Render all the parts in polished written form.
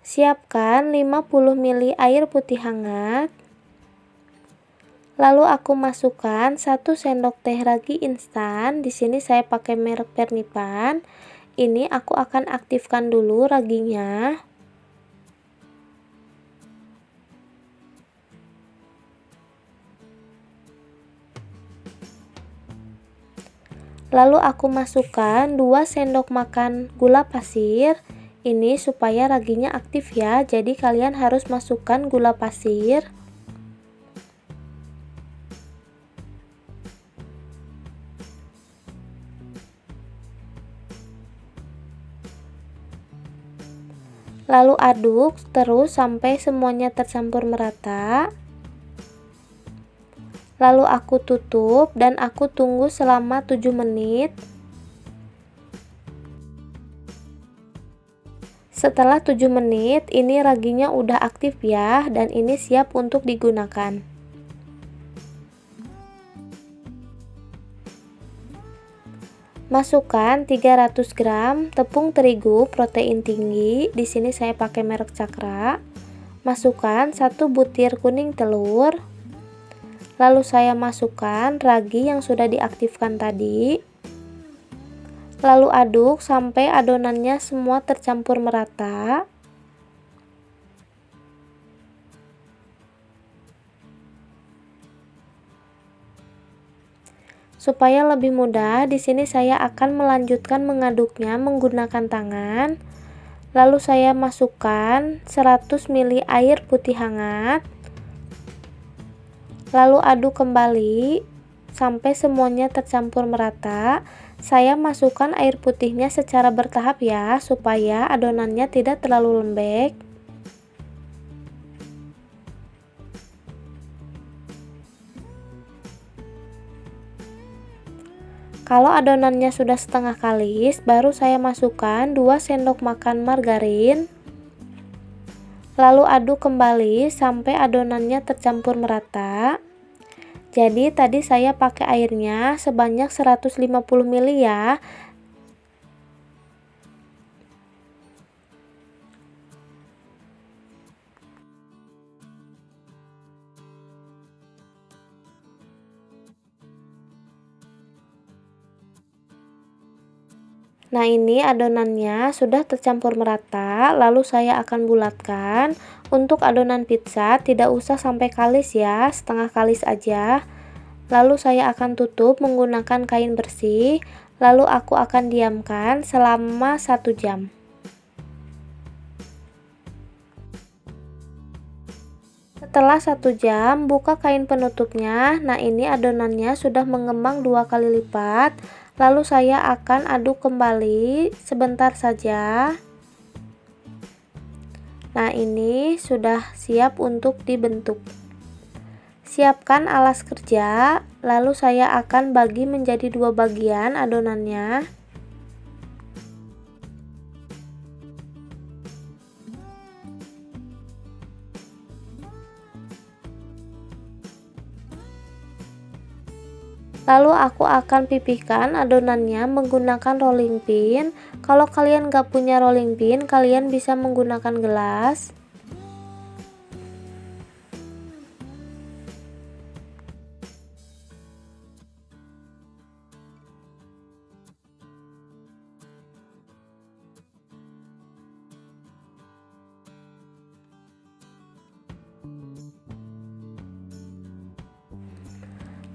Siapkan 50 ml air putih hangat. Lalu aku masukkan 1 sendok teh ragi instan. Di sini saya pakai merek Pernipan. Ini aku akan aktifkan dulu raginya. Lalu aku masukkan 2 sendok makan gula pasir. Ini supaya raginya aktif ya, jadi kalian harus masukkan gula pasir. Lalu aduk terus sampai semuanya tercampur merata. Lalu aku tutup dan aku tunggu selama 7 menit. Setelah 7 menit, ini raginya udah aktif ya, dan ini siap untuk digunakan. Masukkan 300 gram tepung terigu protein tinggi. Di sini saya pakai merek Cakra. Masukkan 1 butir kuning telur. Lalu saya masukkan ragi yang sudah diaktifkan tadi. Lalu aduk sampai adonannya semua tercampur merata. Supaya lebih mudah, di sini saya akan melanjutkan mengaduknya menggunakan tangan. Lalu saya masukkan 100 ml air putih hangat. Lalu aduk kembali sampai semuanya tercampur merata. Saya masukkan air putihnya secara bertahap ya, supaya adonannya tidak terlalu lembek. Kalau adonannya sudah setengah kalis, baru saya masukkan 2 sendok makan margarin. Lalu aduk kembali sampai adonannya tercampur merata. Jadi tadi saya pakai airnya sebanyak 150 ml ya. Nah, ini adonannya sudah tercampur merata, lalu saya akan bulatkan. Untuk adonan pizza tidak usah sampai kalis ya, setengah kalis aja. Lalu saya akan tutup menggunakan kain bersih, lalu aku akan diamkan selama 1 jam. Setelah 1 jam, buka kain penutupnya. Nah, ini adonannya sudah mengembang 2 kali lipat. Lalu saya akan aduk kembali sebentar saja. Nah, ini sudah siap untuk dibentuk. Siapkan alas kerja, lalu saya akan bagi menjadi 2 bagian adonannya. Lalu aku akan pipihkan adonannya menggunakan rolling pin. Kalau kalian gak punya rolling pin, kalian bisa menggunakan gelas.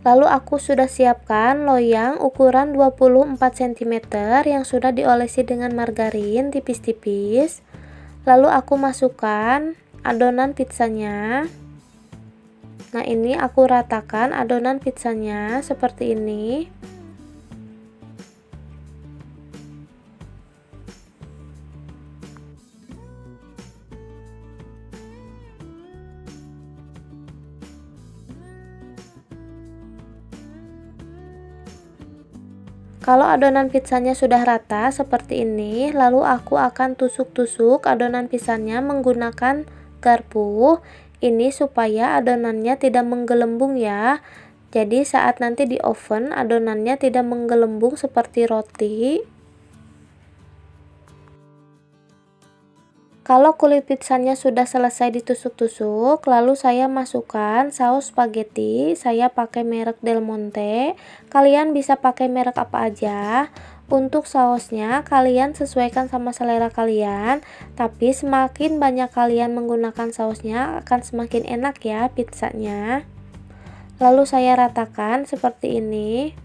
Lalu aku sudah siapkan loyang ukuran 24 cm yang sudah diolesi dengan margarin tipis-tipis. Lalu aku masukkan adonan pizzanya. Nah, ini aku ratakan adonan pizzanya seperti ini. Kalau adonan pizzanya sudah rata seperti ini, lalu aku akan tusuk-tusuk adonan pizzanya menggunakan garpu. Ini supaya adonannya tidak menggelembung ya. Jadi saat nanti di oven adonannya tidak menggelembung seperti roti. Kalau kulit pizzanya sudah selesai ditusuk-tusuk, lalu saya masukkan saus spaghetti. Saya pakai merek Del Monte. Kalian bisa pakai merek apa aja. Untuk sausnya, kalian sesuaikan sama selera kalian. Tapi semakin banyak kalian menggunakan sausnya, akan semakin enak ya pizzanya. Lalu saya ratakan seperti ini.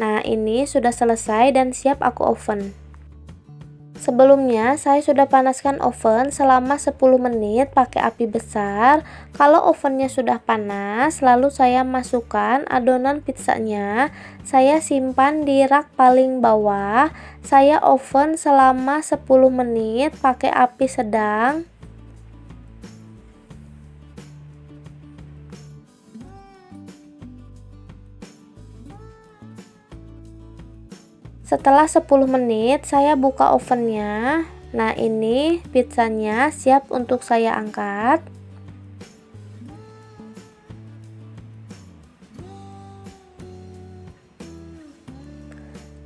Nah, ini sudah selesai dan siap aku oven. Sebelumnya, saya sudah panaskan oven selama 10 menit pakai api besar. Kalau ovennya sudah panas, lalu saya masukkan adonan pizzanya. Saya simpan di rak paling bawah. Saya oven selama 10 menit pakai api sedang. Setelah 10 menit saya buka ovennya. Nah, ini pizzanya siap untuk saya angkat.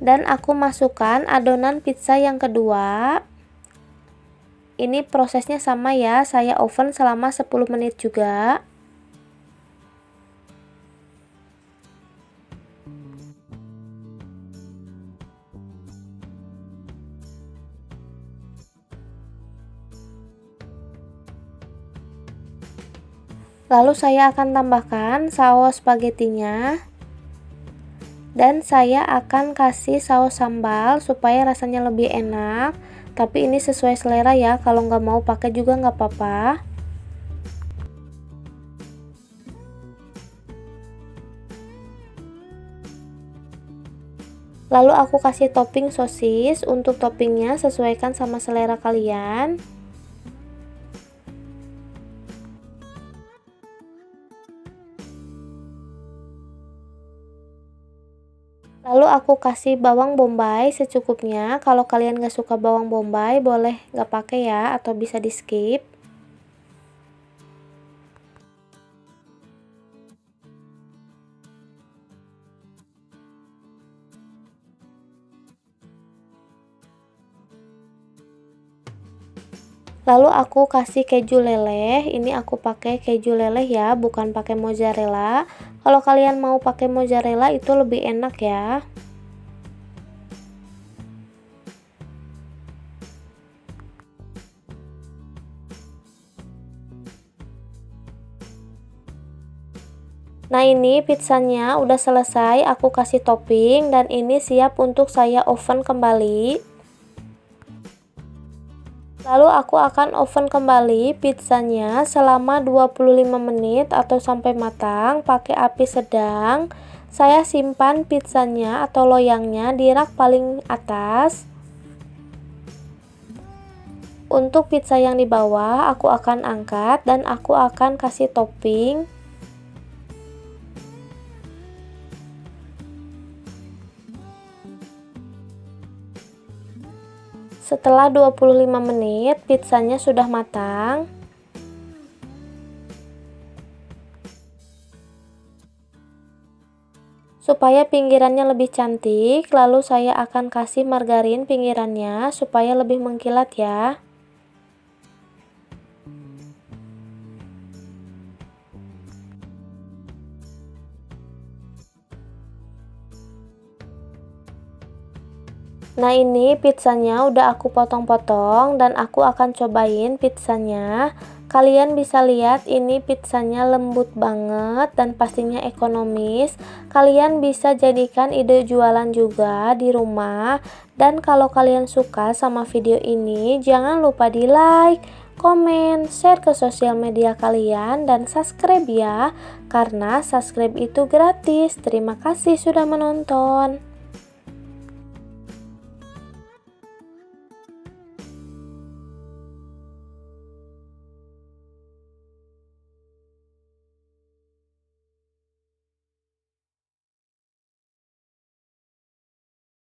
Dan aku masukkan adonan pizza yang kedua. Ini prosesnya sama ya, saya oven selama 10 menit juga. Lalu saya akan tambahkan saus spagettinya. Dan saya akan kasih saus sambal supaya rasanya lebih enak. Tapi ini sesuai selera ya, kalau nggak mau pakai juga nggak apa-apa. Lalu aku kasih topping sosis. Untuk toppingnya sesuaikan sama selera kalian. Lalu aku kasih bawang bombay secukupnya. Kalau kalian gak suka bawang bombay, boleh gak pakai ya, atau bisa di skip. Lalu aku kasih keju leleh. Ini aku pakai keju leleh ya, bukan pakai mozzarella. Kalau kalian mau pakai mozzarella itu lebih enak ya. Nah, ini pizzanya udah selesai, aku kasih topping dan ini siap untuk saya oven kembali. Lalu aku akan oven kembali pizzanya selama 25 menit atau sampai matang pakai api sedang. Saya simpan pizzanya atau loyangnya di rak paling atas. Untuk pizza yang di bawah aku akan angkat dan aku akan kasih topping. Setelah 25 menit, pizzanya sudah matang. Supaya pinggirannya lebih cantik, lalu saya akan kasih margarin pinggirannya supaya lebih mengkilat ya. Nah, ini pizzanya udah aku potong-potong dan aku akan cobain pizzanya. Kalian bisa lihat ini pizzanya lembut banget dan pastinya ekonomis. Kalian bisa jadikan ide jualan juga di rumah. Dan kalau kalian suka sama video ini, jangan lupa di like, komen, share ke sosial media kalian, dan subscribe ya. Karena subscribe itu gratis. Terima kasih sudah menonton.